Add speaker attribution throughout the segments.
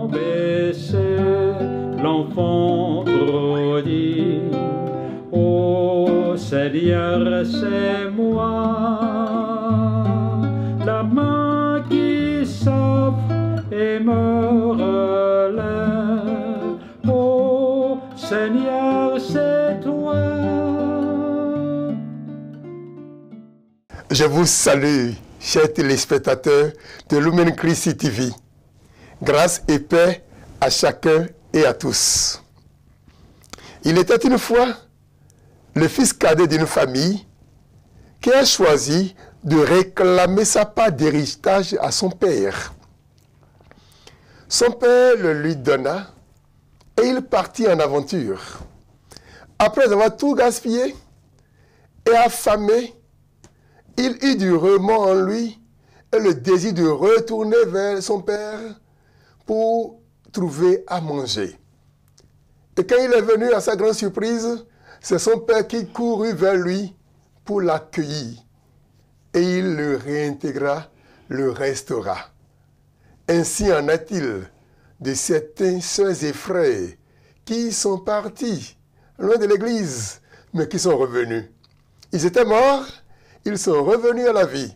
Speaker 1: berceau, l'enfant prodigue. Ô Seigneur, c'est moi, la main qui s'offre et me relève. Ô Seigneur, c'est toi.
Speaker 2: Je vous salue, chers téléspectateurs de Lumen Christi TV. Grâce et paix à chacun et à tous. Il était une fois le fils cadet d'une famille qui a choisi de réclamer sa part d'héritage à son père. Son père le lui donna et il partit en aventure. Après avoir tout gaspillé et affamé, il eut du remords en lui et le désir de retourner vers son père pour trouver à manger. Et quand il est venu, à sa grande surprise, c'est son père qui courut vers lui pour l'accueillir. Et il le réintégra, le restaura. Ainsi en est-il de certains sœurs et frères qui sont partis loin de l'église, mais qui sont revenus. Ils étaient morts, ils sont revenus à la vie.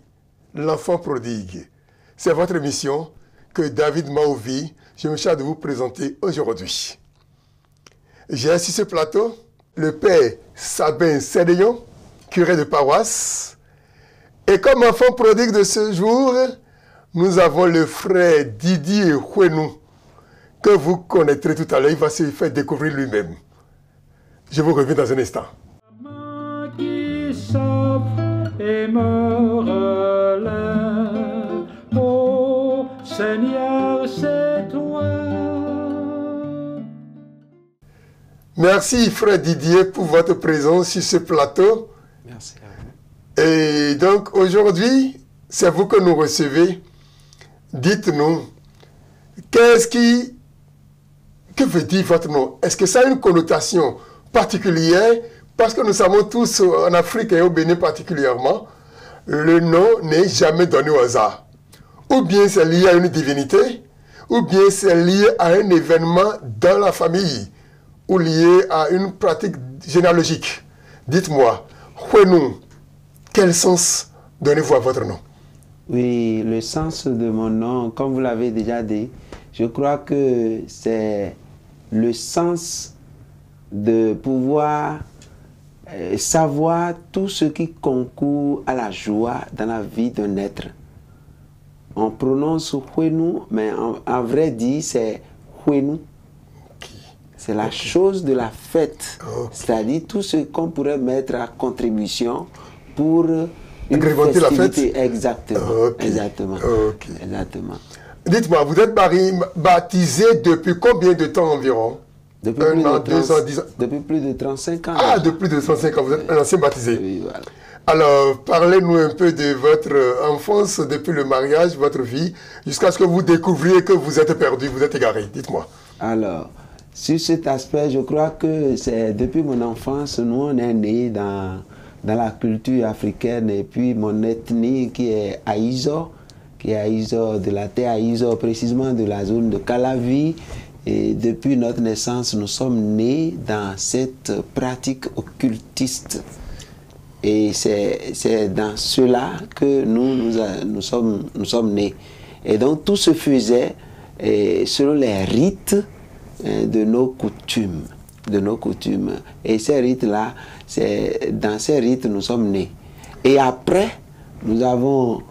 Speaker 2: L'enfant prodigue. C'est votre émission que David Maouvi, je me charge de vous présenter aujourd'hui. J'ai sur ce plateau le père Sabin Sénéon, curé de paroisse. Et comme enfant prodigue de ce jour, nous avons le frère Didier Huenou, que vous connaîtrez tout à l'heure. Il va se faire découvrir lui-même. Je vous reviens dans un instant.
Speaker 1: Et me relève. Oh Seigneur, c'est toi.
Speaker 2: Merci frère Didier pour votre présence sur ce plateau.
Speaker 3: Merci à vous.
Speaker 2: Et donc aujourd'hui, c'est vous que nous recevez. Dites-nous, que veut dire votre nom? Est-ce que ça a une connotation particulière? Parce que nous savons tous, en Afrique et au Bénin particulièrement, le nom n'est jamais donné au hasard. Ou bien c'est lié à une divinité, ou bien c'est lié à un événement dans la famille, ou lié à une pratique généalogique. Dites-moi, Huenou, quel sens donnez-vous à votre nom?
Speaker 3: Oui, le sens de mon nom, comme vous l'avez déjà dit, je crois que c'est le sens de pouvoir savoir tout ce qui concourt à la joie dans la vie d'un être. On prononce Huenou, mais en vrai dit, c'est Huenou. C'est la chose de la fête, c'est-à-dire tout ce qu'on pourrait mettre à contribution pour une
Speaker 2: agrémenter la fête.
Speaker 3: Exactement. Exactement. Exactement.
Speaker 2: Dites-moi, vous êtes baptisé depuis combien de temps environ?
Speaker 3: Depuis plus, depuis plus de 35 ans.
Speaker 2: Ah, depuis plus de 35 ans, vous êtes un ancien baptisé.
Speaker 3: Oui, voilà.
Speaker 2: Alors, parlez-nous un peu de votre enfance, depuis le mariage, votre vie, jusqu'à ce que vous découvriez que vous êtes perdu, vous êtes égaré. Dites-moi.
Speaker 3: Alors, sur cet aspect, je crois que c'est depuis mon enfance, nous on est nés dans la culture africaine, et puis mon ethnie qui est Aïzo, de la terre Aïzo, précisément de la zone de Calavi. Et depuis notre naissance, nous sommes nés dans cette pratique occultiste. Et c'est dans cela que nous sommes nés. Et donc tout se faisait selon les rites de nos coutumes. Et ces rites-là, dans ces rites, nous sommes nés. Et après, nous avons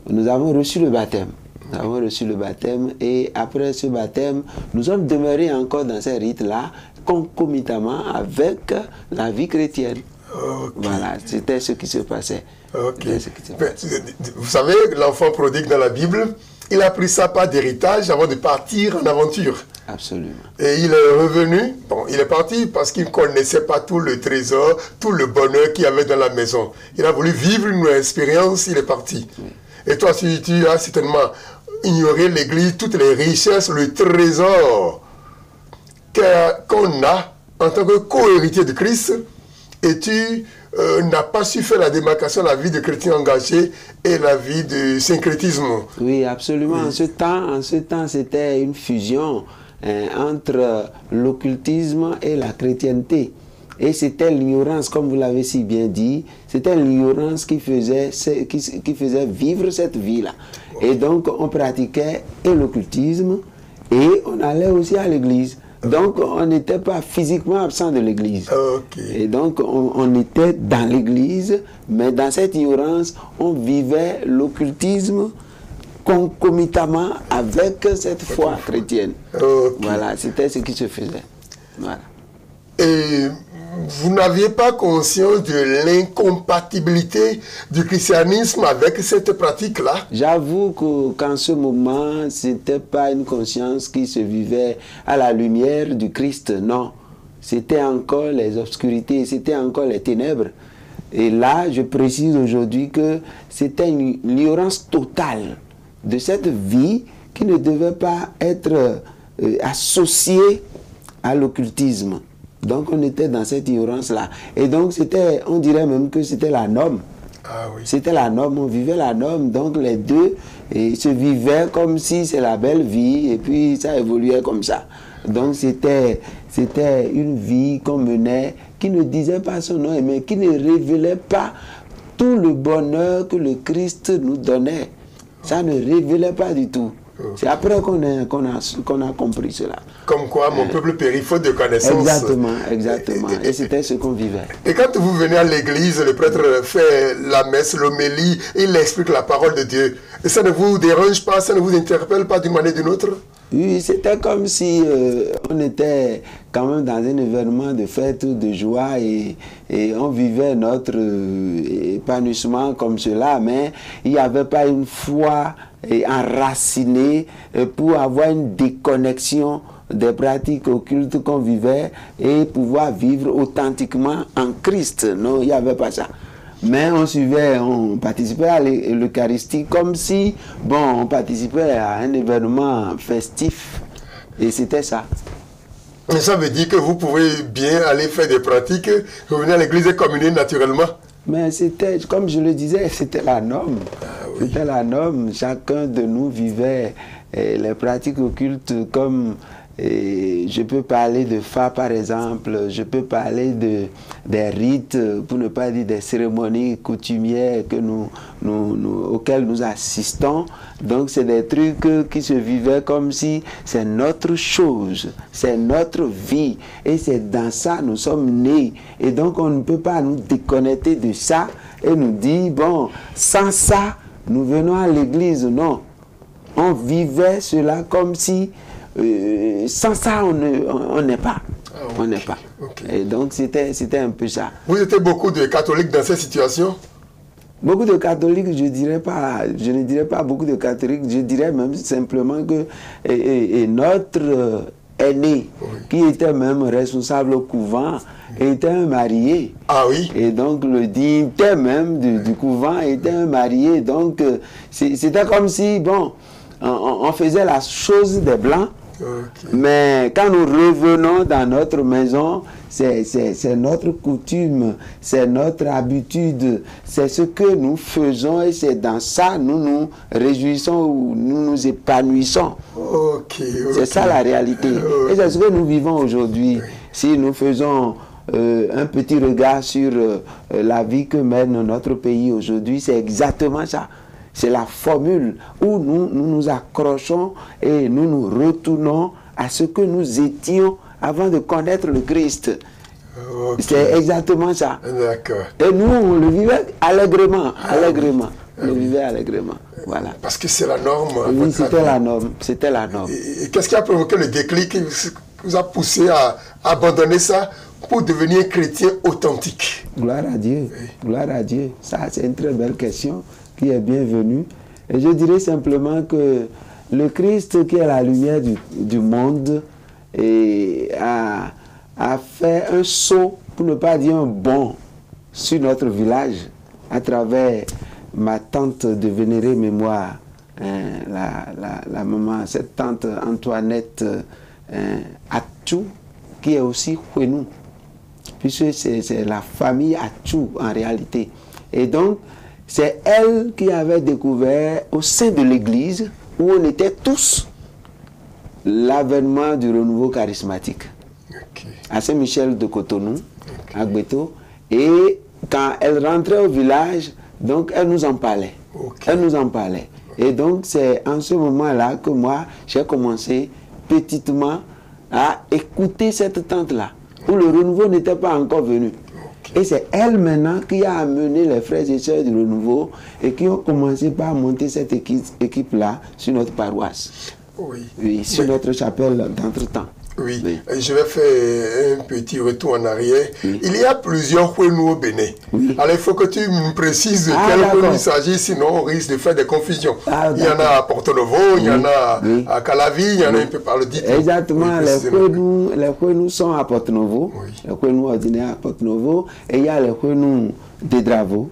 Speaker 3: reçu le baptême. Nous avons reçu le baptême et après ce baptême, nous sommes demeurés encore dans ces rites-là, concomitamment avec la vie chrétienne. Voilà, c'était ce qui se passait.
Speaker 2: Vous savez, l'enfant prodigue dans la Bible, il a pris sa part d'héritage avant de partir en aventure.
Speaker 3: Absolument.
Speaker 2: Et il est revenu, bon, il est parti parce qu'il ne connaissait pas tout le trésor, tout le bonheur qu'il y avait dans la maison. Il a voulu vivre une expérience, il est parti. Oui. Et toi, tu as certainement ignoré l'Église, toutes les richesses, le trésor qu'on a en tant que co-héritier de Christ. et tu n'as pas su faire la démarcation de la vie de chrétien engagé et la vie de syncrétisme.
Speaker 3: Oui, absolument.
Speaker 2: Oui.
Speaker 3: En ce temps, c'était une fusion entre l'occultisme et la chrétienté. Et c'était l'ignorance, comme vous l'avez si bien dit, c'était l'ignorance qui faisait vivre cette vie-là. Et donc, on pratiquait et l'occultisme et on allait aussi à l'église. Donc, on n'était pas physiquement absent de l'église.
Speaker 2: Okay.
Speaker 3: Et donc, on était dans l'église, mais dans cette ignorance, on vivait l'occultisme concomitamment avec cette foi chrétienne.
Speaker 2: Okay.
Speaker 3: Voilà, c'était ce qui se faisait. Voilà.
Speaker 2: Et vous n'aviez pas conscience de l'incompatibilité du christianisme avec cette pratique-là?
Speaker 3: J'avoue qu'en ce moment, ce n'était pas une conscience qui se vivait à la lumière du Christ, non. C'était encore les obscurités, c'était encore les ténèbres. Et là, je précise aujourd'hui que c'était une ignorance totale de cette vie qui ne devait pas être associée à l'occultisme. Donc on était dans cette ignorance-là. Et donc c'était, on dirait même que c'était la norme.
Speaker 2: Ah oui.
Speaker 3: C'était la norme, on vivait la norme. Donc les deux se vivaient comme si c'est la belle vie et puis ça évoluait comme ça. Donc c'était une vie qu'on menait qui ne disait pas son nom, mais qui ne révélait pas tout le bonheur que le Christ nous donnait. Ça ne révélait pas du tout. C'est après qu'on a compris cela.
Speaker 2: Comme quoi, mon peuple périt faute de connaissances.
Speaker 3: Exactement, exactement. Et c'était ce qu'on vivait.
Speaker 2: Et quand vous venez à l'église, le prêtre fait la messe, l'homélie, il explique la parole de Dieu. Et ça ne vous dérange pas, ça ne vous interpelle pas d'une manière ou d'une autre? Oui,
Speaker 3: c'était comme si on était quand même dans un événement de fête, de joie et on vivait notre épanouissement comme cela, mais il n'y avait pas une foi enracinée pour avoir une déconnexion des pratiques occultes qu'on vivait et pouvoir vivre authentiquement en Christ. Non, il n'y avait pas ça. Mais on suivait, on participait à l'Eucharistie comme si, bon, on participait à un événement festif. Et c'était ça.
Speaker 2: Mais ça veut dire que vous pouvez bien aller faire des pratiques, revenir à l'église et communier naturellement.
Speaker 3: Mais c'était, comme je le disais, c'était la norme.
Speaker 2: Ah, oui.
Speaker 3: C'était la norme. Chacun de nous vivait les pratiques occultes comme... Et je peux parler de Fa par exemple, je peux parler des rites, pour ne pas dire des cérémonies coutumières que auxquelles nous assistons. Donc c'est des trucs qui se vivaient comme si c'est notre chose, c'est notre vie. Et c'est dans ça nous sommes nés. Et donc on ne peut pas nous déconnecter de ça et nous dire, bon, sans ça, nous venons à l'église. Non, on vivait cela comme si... sans ça, on n'est pas.
Speaker 2: Ah, okay.
Speaker 3: On n'est pas.
Speaker 2: Okay.
Speaker 3: Et donc, c'était un peu ça.
Speaker 2: Vous étiez beaucoup de catholiques dans cette situation?
Speaker 3: Beaucoup de catholiques, je ne dirais pas beaucoup de catholiques, je dirais même simplement que notre aîné, oui, qui était même responsable au couvent, était un marié.
Speaker 2: Ah oui?
Speaker 3: Et donc, le dignitaire même du couvent était un marié. Donc, c'était comme si, bon, on faisait la chose des Blancs. Okay. Mais quand nous revenons dans notre maison, c'est notre coutume, c'est notre habitude, c'est ce que nous faisons et c'est dans ça nous nous réjouissons ou nous nous épanouissons.
Speaker 2: Okay.
Speaker 3: C'est ça la réalité. Et c'est ce que nous vivons aujourd'hui. Si nous faisons un petit regard sur la vie que mène notre pays aujourd'hui, c'est exactement ça. C'est la formule où nous nous accrochons et nous nous retournons à ce que nous étions avant de connaître le Christ. Okay. C'est exactement ça.
Speaker 2: D'accord.
Speaker 3: Et nous, on le vivait allègrement, allègrement. On le vivait allègrement. Voilà.
Speaker 2: Parce que c'est la norme.
Speaker 3: Oui, c'était la norme. C'était la norme.
Speaker 2: Et qu'est-ce qui a provoqué le déclic qui vous a poussé à abandonner ça pour devenir chrétien authentique?
Speaker 3: Gloire à Dieu. Oui. Gloire à Dieu. Ça, c'est une très belle question qui est bienvenue. Et je dirais simplement que le Christ, qui est la lumière du monde, a fait un saut, pour ne pas dire un bond, sur notre village, à travers ma tante de vénérée mémoire, la maman, cette tante Antoinette Atou, qui est aussi Huenou. puisque c'est la famille Atchou en réalité. Et donc, c'est elle qui avait découvert au sein de l'église, où on était tous, l'avènement du renouveau charismatique. À Saint-Michel de Cotonou, à Gbeto. Et quand elle rentrait au village, donc elle nous en parlait. Elle nous en parlait. Et donc c'est en ce moment-là que moi, j'ai commencé petitement à écouter cette tante-là, où le renouveau n'était pas encore venu. Et c'est elle maintenant qui a amené les frères et sœurs du renouveau et qui ont commencé par monter cette équipe-là sur notre paroisse. Oui, sur notre chapelle d'entre-temps.
Speaker 2: Oui. Je vais faire un petit retour en arrière. Il y a plusieurs Kwenou au Bénin. Alors il faut que tu me précises de quel Kwenou il s'agit, sinon on risque de faire des confusions. Il y en a à Porto-Novo, il y en a à Calavi, il y en a un peu par le dit.
Speaker 3: Exactement, les Kwenou sont à Porto-Novo, les Kwenou ordinaires à Porto-Novo, et il y a les Kwenou de Dravo,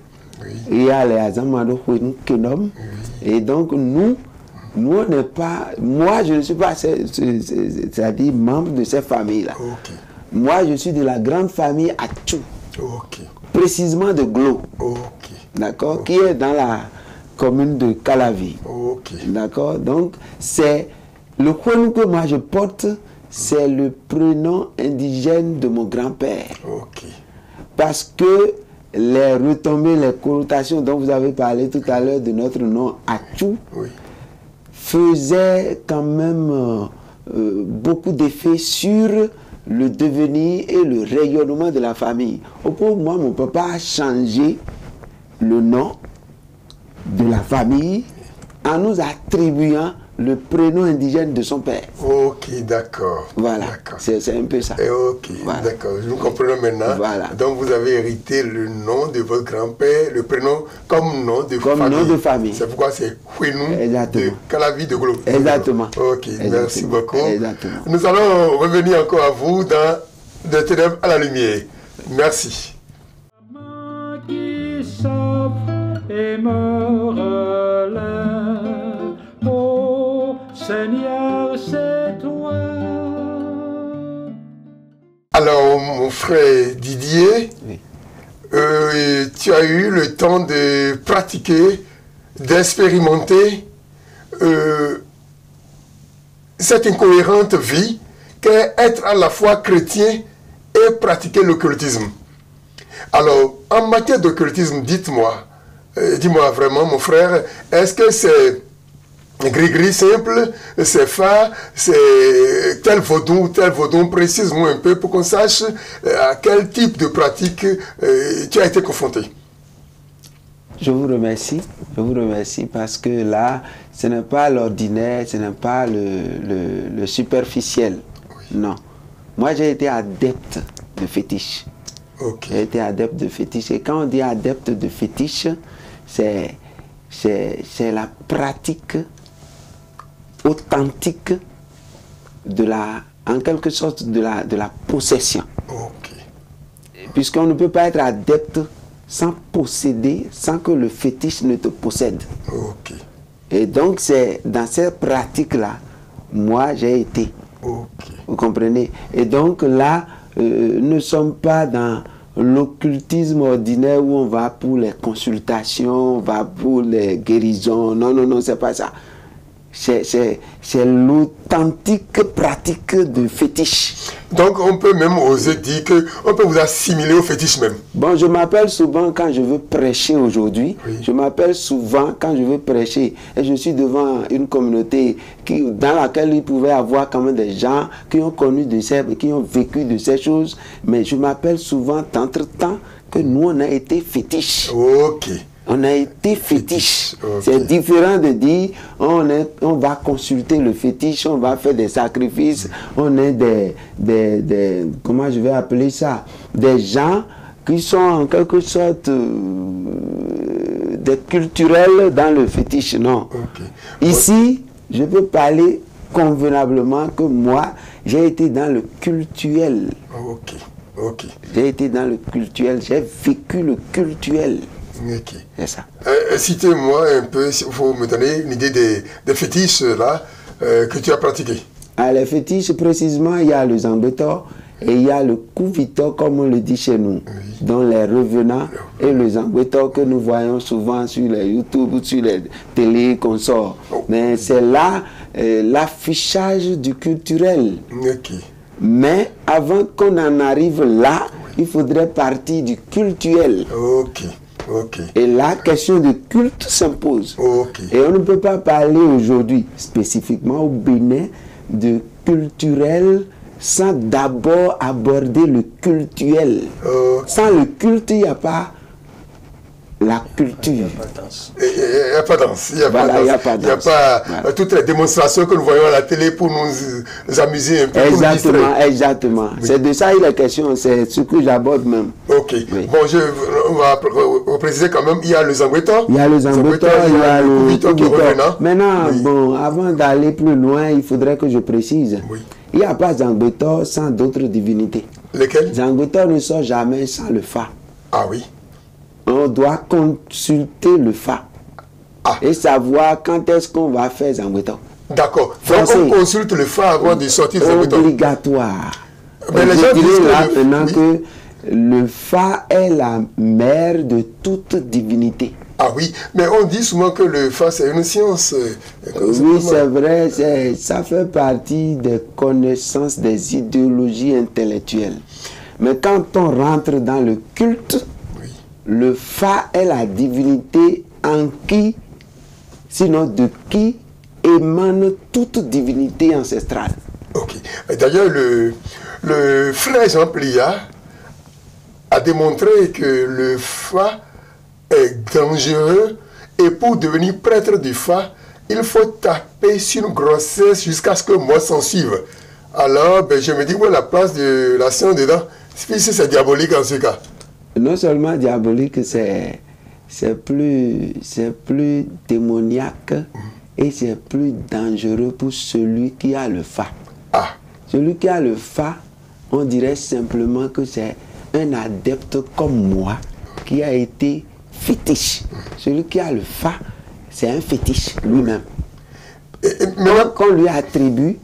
Speaker 3: il y a les Azamado Kwenou Kenom, et donc nous on n'est pas, moi je ne suis pas, c'est-à-dire membre de cette famille-là. Moi je suis de la grande famille Atchou, précisément de Glo, d'accord, qui est dans la commune de Calavi. D'accord, donc c'est le Kwenou que moi je porte, c'est le prénom indigène de mon grand-père. Parce que les retombées, les connotations dont vous avez parlé tout à l'heure de notre nom Atchou, faisait quand même beaucoup d'effet sur le devenir et le rayonnement de la famille. Au point où moi, mon papa a changé le nom de la famille en nous attribuant le prénom indigène de son père.
Speaker 2: D'accord.
Speaker 3: Voilà, c'est un peu ça.
Speaker 2: Voilà. D'accord, nous comprenons maintenant. Voilà. Donc vous avez hérité le nom de votre grand-père, le prénom comme nom de famille. Comme nom de famille. C'est pourquoi c'est Kwenou de Calavi de Glo.
Speaker 3: Exactement.
Speaker 2: Merci beaucoup.
Speaker 3: Exactement.
Speaker 2: Nous allons revenir encore à vous dans Des ténèbres à la lumière. Merci.
Speaker 1: Seigneur, c'est toi.
Speaker 2: Alors, mon frère Didier, tu as eu le temps de pratiquer, d'expérimenter cette incohérente vie qu'est être à la fois chrétien et pratiquer l'occultisme. Alors, en matière d'occultisme, dis-moi vraiment, mon frère, est-ce que c'est gris-gris simple, c'est phare, c'est tel vaudou, précise-moi un peu pour qu'on sache à quel type de pratique tu as été confronté.
Speaker 3: Je vous remercie parce que là, ce n'est pas l'ordinaire, ce n'est pas le superficiel, non. Moi, j'ai été adepte de fétiche. J'ai été adepte de fétiche, et quand on dit adepte de fétiche, c'est la pratique authentique de en quelque sorte de la possession. Puisqu'on ne peut pas être adepte sans posséder, sans que le fétiche ne te possède. Et donc c'est dans cette pratique-là, moi j'ai été. Vous comprenez? Et donc là, nous ne sommes pas dans l'occultisme ordinaire où on va pour les consultations, on va pour les guérisons. Non, c'est pas ça. C'est l'authentique pratique de fétiche.
Speaker 2: Donc on peut même oser dire qu'on peut vous assimiler au fétiche même.
Speaker 3: Bon, je m'appelle souvent quand je veux prêcher aujourd'hui. Je m'appelle souvent quand je veux prêcher. Et je suis devant une communauté dans laquelle il pouvait y avoir quand même des gens qui ont connu qui ont vécu de ces choses. Mais je m'appelle souvent d'entre-temps que nous on a été fétiches. On a été fétiche. C'est différent de dire on va consulter le fétiche, on va faire des sacrifices, on est des comment je vais appeler ça, des gens qui sont en quelque sorte des culturels dans le fétiche. Non. Ici, je peux parler convenablement que moi, j'ai été dans le cultuel. J'ai été dans le cultuel, j'ai vécu le cultuel. C'est ça.
Speaker 2: Citez-moi un peu, il faut me donner une idée des fétiches là, que tu as pratiqués.
Speaker 3: Les fétiches, précisément, il y a le Zambetor et il y a le Kuvito, comme on le dit chez nous, dont les revenants et le Zangweto que nous voyons souvent sur les YouTube ou sur les télé qu'on sort. Mais c'est là l'affichage du culturel. Mais avant qu'on en arrive là, il faudrait partir du cultuel. Et la question de culte s'impose. Et on ne peut pas parler aujourd'hui, spécifiquement au Bénin, de culturel sans d'abord aborder le cultuel. Sans le culte, il n'y a pas la culture.
Speaker 2: Il n'y a pas de danse. Il n'y a pas de danse. Il n'y a pas toutes les démonstrations que nous voyons à la télé pour nous amuser un peu.
Speaker 3: Exactement. Oui. C'est de ça il est question. C'est ce que j'aborde même.
Speaker 2: Ok. Oui. Bon, on va préciser quand même, il y a le Zangweto.
Speaker 3: Il y a le Zangweto, il y a le Kuvito. Maintenant, bon, avant d'aller plus loin, il faudrait que je précise. Il n'y a pas Zangweto sans d'autres divinités.
Speaker 2: Lesquelles?
Speaker 3: Zangweto ne sort jamais sans le Fa.
Speaker 2: Ah oui.
Speaker 3: On doit consulter le Fa et savoir quand est-ce qu'on va faire Zangweto.
Speaker 2: D'accord. Donc on consulte le Fa avant de sortir Zangweto.
Speaker 3: Obligatoire.
Speaker 2: Mais les gens disent
Speaker 3: là maintenant que le Fa est la mère de toute divinité.
Speaker 2: Ah oui, mais on dit souvent que le Fa c'est une science.
Speaker 3: Oui, c'est vrai, ça fait partie des connaissances, des idéologies intellectuelles. Mais quand on rentre dans le culte, le Fa est la divinité en qui, sinon de qui, émane toute divinité ancestrale.
Speaker 2: Ok. D'ailleurs, le frère Jean Plia a démontré que le Fa est dangereux et pour devenir prêtre du Fa, il faut taper sur une grossesse jusqu'à ce que moi s'en suive. Alors, je me dis, où est la place de la science dedans? Si c'est diabolique en ce cas.
Speaker 3: Non seulement diabolique, c'est plus démoniaque et c'est plus dangereux pour celui qui a le Fa. Celui qui a le Fa, on dirait simplement que c'est un adepte comme moi qui a été fétiche. Celui qui a le Fa, c'est un fétiche lui-même. Qu'on lui attribue,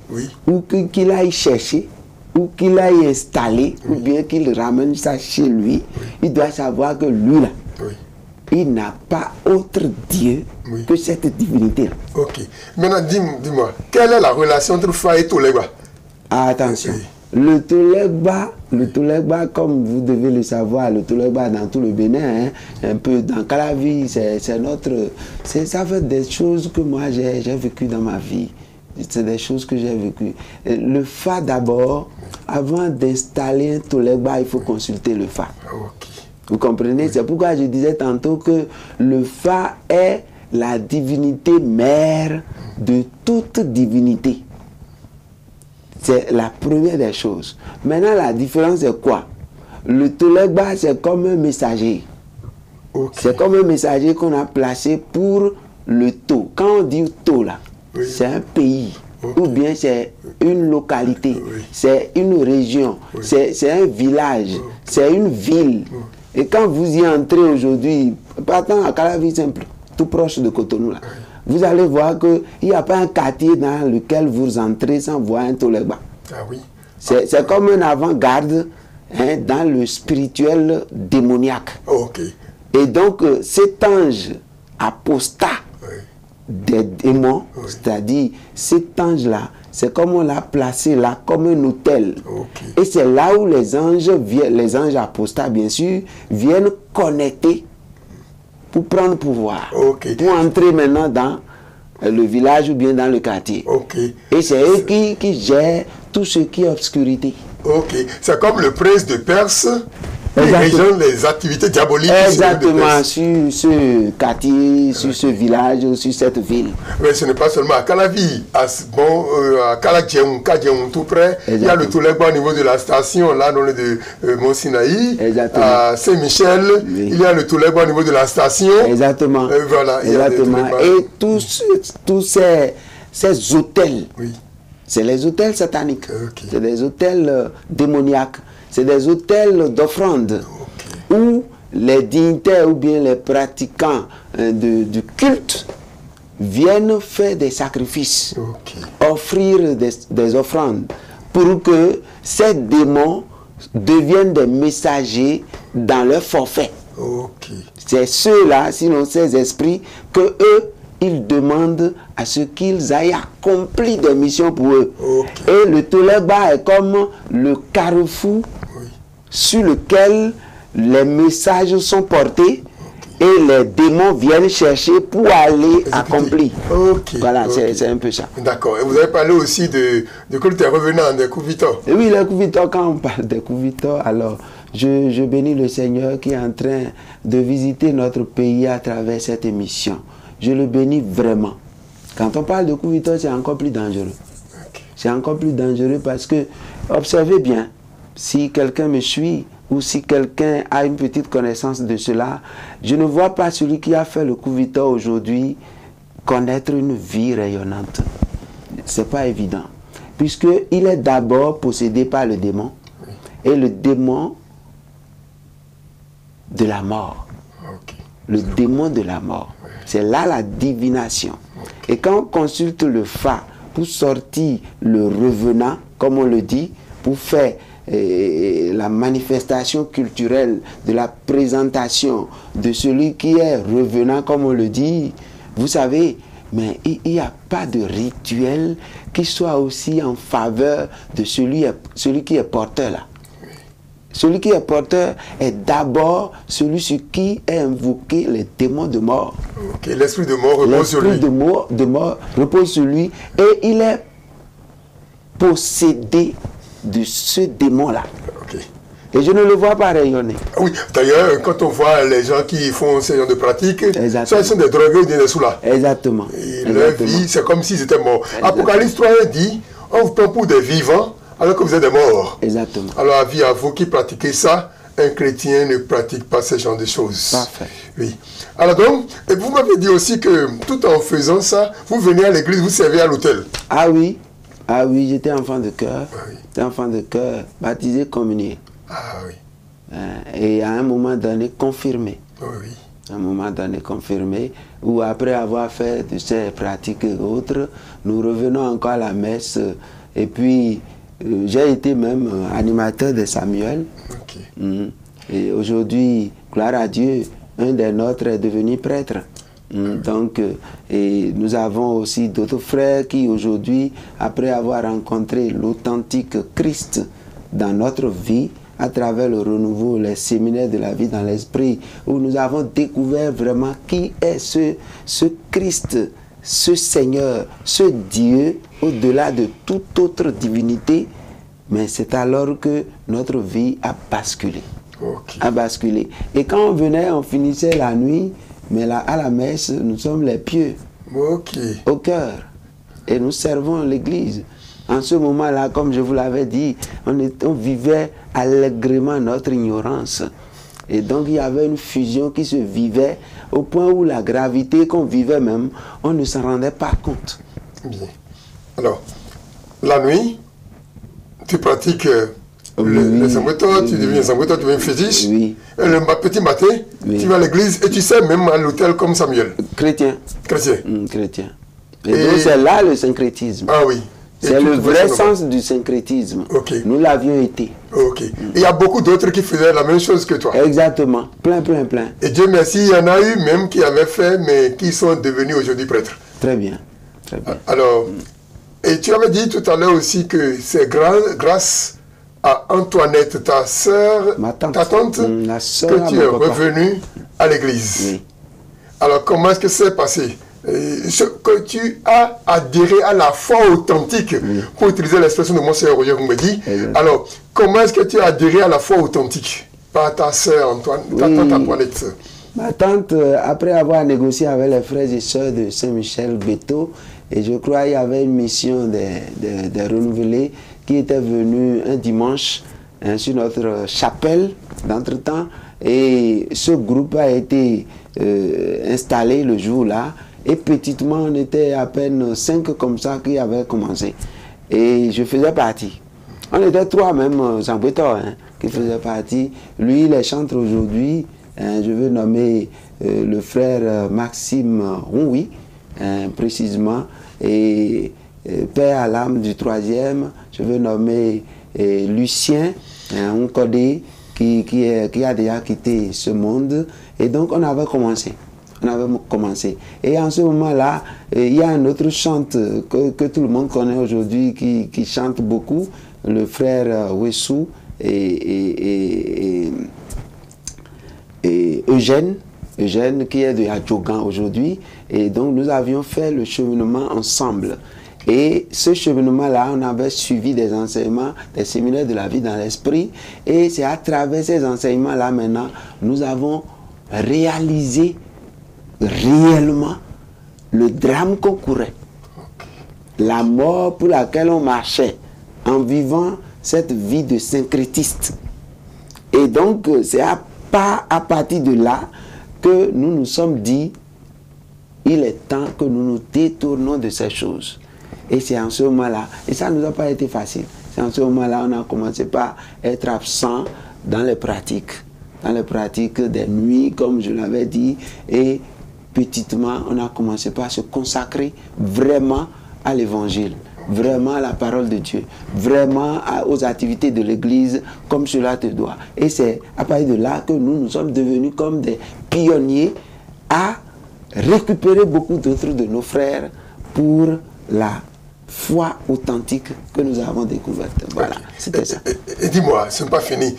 Speaker 3: ou qu'il aille chercher, ou qu'il aille installer, ou bien qu'il ramène ça chez lui, il doit savoir que lui, là, il n'a pas autre Dieu que cette divinité-là.
Speaker 2: Ok. Maintenant, dis-moi, quelle est la relation entre Fa et Tolegba?
Speaker 3: Attention. Le Tolegba, comme vous devez le savoir, le Tolegba dans tout le Bénin, un peu dans Calavi, c'est notre... Ça fait des choses que moi j'ai vécues dans ma vie. C'est des choses que j'ai vécues. Le Fa d'abord, avant d'installer un Tolegba, il faut consulter le Fa. Vous comprenez? C'est pourquoi je disais tantôt que le Fa est la divinité mère de toute divinité. C'est la première des choses. Maintenant, la différence est quoi? Le Tolegba, c'est comme un messager. C'est comme un messager qu'on a placé pour le taux. Quand on dit taux, là, c'est un pays. Ou bien c'est une localité. C'est une région. C'est un village. C'est une ville. Et quand vous y entrez aujourd'hui, partant à Calavi simple, tout proche de Cotonou, là, vous allez voir qu'il n'y a pas un quartier dans lequel vous entrez sans voir un Tolegba. C'est comme un avant-garde dans le spirituel démoniaque. Et donc, cet ange apostat des démons, c'est-à-dire cet ange-là, c'est comme on l'a placé là, comme un hôtel. Et c'est là où les anges apostats, bien sûr, viennent connecter pour prendre pouvoir. Pour entrer maintenant dans le village ou bien dans le quartier. Et c'est eux qui gèrent tout ce qui est obscurité.
Speaker 2: C'est comme le prince de Perse qui régionne les activités diaboliques.
Speaker 3: Exactement, sur ce quartier, sur ce village, sur cette ville.
Speaker 2: Mais ce n'est pas seulement à Calavi, à Kaladjeun, tout près. Il y a le Tolegba au niveau de la station, là, dans le de Mont-Sinaï. À Saint-Michel, il y a le Tolegba au niveau de la station. Voilà.
Speaker 3: Et tous ces hôtels, c'est les hôtels sataniques. C'est des hôtels démoniaques. C'est des hôtels d'offrande où les dignitaires ou bien les pratiquants du culte viennent faire des sacrifices, offrir des offrandes pour que ces démons deviennent des messagers dans leur forfait.
Speaker 2: Ok.
Speaker 3: C'est ceux-là, sinon ces esprits, que eux, ils demandent à ce qu'ils aient accompli des missions pour eux.
Speaker 2: Ok.
Speaker 3: Et le Tolegba est comme le carrefour sur lequel les messages sont portés et les démons viennent chercher pour aller accomplir.
Speaker 2: Ok.
Speaker 3: Voilà,
Speaker 2: ok.
Speaker 3: c'est un peu ça.
Speaker 2: D'accord. Et vous avez parlé aussi de que tu es revenant des Kouvitors.
Speaker 3: Et oui, les Kouvitors, quand on parle des Kouvitors, alors je bénis le Seigneur qui est en train de visiter notre pays à travers cette émission. Je le bénis vraiment. Quand on parle de Kouvitors, c'est encore plus dangereux.
Speaker 2: Okay.
Speaker 3: C'est encore plus dangereux parce que, observez bien, si quelqu'un me suit ou si quelqu'un a une petite connaissance de cela, je ne vois pas celui qui a fait le Kouvitor aujourd'hui connaître une vie rayonnante. C'est pas évident. Puisqu'il est d'abord possédé par le démon. Et le démon de la mort.
Speaker 2: Okay.
Speaker 3: Le démon de la mort. C'est là la divination. Et quand on consulte le Fa pour sortir le revenant, comme on le dit, pour faire la manifestation culturelle de la présentation de celui qui est revenant, comme on le dit, vous savez, mais il n'y a pas de rituel qui soit aussi en faveur de celui qui est porteur là. Celui qui est porteur est d'abord celui sur qui est invoqué les démons de mort.
Speaker 2: Okay. L'esprit de mort repose sur lui.
Speaker 3: L'esprit de mort repose sur lui et il est possédé de ce démon-là.
Speaker 2: Okay.
Speaker 3: Et je ne le vois pas rayonner.
Speaker 2: Oui, d'ailleurs, quand on voit les gens qui font ce genre de pratiques, soit ils sont des drogués ou des sous-là.
Speaker 3: Exactement.
Speaker 2: Et leur vie, c'est comme s'ils étaient morts. Apocalypse 3 dit, on vous prend pour des vivants alors que vous êtes des morts.
Speaker 3: Exactement.
Speaker 2: Alors, avis à vous qui pratiquez ça, un chrétien ne pratique pas ce genre de choses.
Speaker 3: Parfait.
Speaker 2: Oui. Alors donc, et vous m'avez dit aussi que tout en faisant ça, vous venez à l'église, vous servez à l'hôtel.
Speaker 3: Ah oui, j'étais enfant de cœur.
Speaker 2: Oui.
Speaker 3: J'étais enfant de cœur, baptisé, communié.
Speaker 2: Ah oui.
Speaker 3: Et à un moment donné, confirmé.
Speaker 2: Oui, oui.
Speaker 3: À un moment donné, confirmé, où après avoir fait de ces pratiques et autres, nous revenons encore à la messe. Et puis, j'ai été même animateur de Samuel.
Speaker 2: Okay.
Speaker 3: Et aujourd'hui, gloire à Dieu, un des nôtres est devenu prêtre. Donc, et nous avons aussi d'autres frères qui aujourd'hui, après avoir rencontré l'authentique Christ dans notre vie, à travers le renouveau, les séminaires de la vie dans l'esprit, où nous avons découvert vraiment qui est ce Christ, ce Seigneur, ce Dieu, au-delà de toute autre divinité. Mais c'est alors que notre vie a basculé.
Speaker 2: Okay.
Speaker 3: A basculé. Et quand on venait, on finissait la nuit, mais là, à la messe, nous sommes les pieux,
Speaker 2: Okay.
Speaker 3: au cœur. Et nous servons l'église. En ce moment-là, comme je vous l'avais dit, on vivait allègrement notre ignorance. Et donc, il y avait une fusion qui se vivait au point où la gravité qu'on vivait même, on ne s'en rendait pas compte.
Speaker 2: Bien. Alors, la nuit, tu pratiques les sangwétos, tu deviens sangwétos, tu deviens fétiche.
Speaker 3: Oui.
Speaker 2: Et le petit matin, tu vas à l'église et tu sais même à l'hôtel comme Samuel.
Speaker 3: Chrétien.
Speaker 2: Chrétien.
Speaker 3: Chrétien. Et donc, c'est là le syncrétisme.
Speaker 2: Ah oui.
Speaker 3: C'est le vrai sens du syncrétisme.
Speaker 2: Okay.
Speaker 3: Nous l'avions été.
Speaker 2: Ok. Et il y a beaucoup d'autres qui faisaient la même chose que toi.
Speaker 3: Exactement. Plein.
Speaker 2: Et Dieu merci, il y en a eu même qui avaient fait, mais qui sont devenus aujourd'hui prêtres.
Speaker 3: Très bien.
Speaker 2: Alors, et tu avais dit tout à l'heure aussi que c'est grâce à Antoinette, ta sœur, ta tante,
Speaker 3: la sœur
Speaker 2: que tu es revenue à l'église.
Speaker 3: Oui.
Speaker 2: Alors, comment est-ce que c'est passé? Que tu as adhéré à la foi authentique, pour utiliser l'expression de mon sœur Roger Ngoumedi. Alors, comment est-ce que tu as adhéré à la foi authentique par ta sœur ta tante Antoinette?
Speaker 3: Ma tante, après avoir négocié avec les frères et sœurs de Saint-Michel-Béthot, et je crois qu'il y avait une mission des renouvelés qui était venue un dimanche sur notre chapelle d'entretemps, et ce groupe a été installé le jour-là. Et petitement, on était à peine 5 comme ça qui avaient commencé. Et je faisais partie. On était 3 même, sans Béthot, qui faisaient partie. Lui, il est chantre aujourd'hui. Je veux nommer le frère Maxime Roui, précisément. Et père à l'âme du 3e, je veux nommer Lucien. Un codé qui a déjà quitté ce monde. Et donc, on avait commencé. Et en ce moment-là, il y a un autre chante que tout le monde connaît aujourd'hui, qui chante beaucoup, le frère Wessou et Eugène, qui est de Adjogan aujourd'hui. Et donc, nous avions fait le cheminement ensemble. Et ce cheminement-là, on avait suivi des enseignements, des séminaires de la vie dans l'esprit. Et c'est à travers ces enseignements-là, maintenant, nous avons réalisé réellement le drame qu'on courait. La mort pour laquelle on marchait en vivant cette vie de syncrétiste. Et donc, c'est pas à partir de là que nous nous sommes dit, il est temps que nous nous détournons de ces choses. Et c'est en ce moment-là, et ça ne nous a pas été facile, c'est en ce moment-là on a commencé par être absent dans les pratiques des nuits, comme je l'avais dit, et petitement, on a commencé par se consacrer vraiment à l'évangile, vraiment à la parole de Dieu, vraiment aux activités de l'Église comme cela te doit. Et c'est à partir de là que nous sommes devenus comme des pionniers à récupérer beaucoup d'autres de nos frères pour la foi authentique que nous avons découverte. Voilà, c'était ça.
Speaker 2: Et dis-moi, ce n'est pas fini.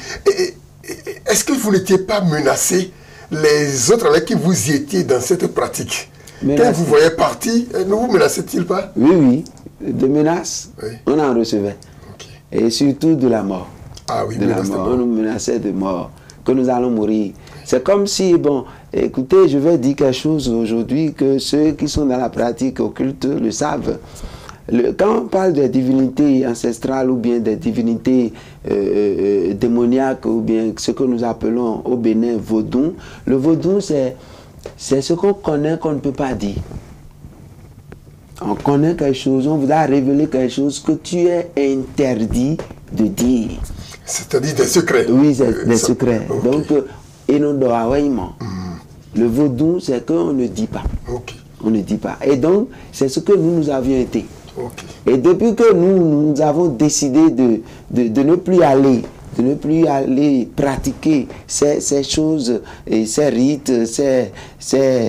Speaker 2: Est-ce que vous n'étiez pas menacé, les autres avec qui vous y étiez dans cette pratique? Quand vous voyez partir, ne vous menacez-t-il pas?
Speaker 3: Oui, de menaces, oui. On en recevait. Okay. Et surtout de la mort.
Speaker 2: Ah oui,
Speaker 3: de la mort. On nous menaçait de mort, que nous allons mourir. C'est comme si, bon, écoutez, je vais dire quelque chose aujourd'hui que ceux qui sont dans la pratique occulte le savent. Quand on parle des divinités ancestrales ou bien des divinités démoniaques ou bien ce que nous appelons au Bénin vaudou, le vaudou c'est ce qu'on connaît qu'on ne peut pas dire. On connaît quelque chose, on vous a révélé quelque chose que tu es interdit de dire.
Speaker 2: C'est-à-dire des secrets.
Speaker 3: Oui, c'est des secrets. Okay. Donc, le vaudou c'est qu'on ne dit pas.
Speaker 2: Okay.
Speaker 3: On ne dit pas. Et donc, c'est ce que nous avions été.
Speaker 2: Okay.
Speaker 3: Et depuis que nous avons décidé de ne plus aller pratiquer ces choses, et ces rites, ces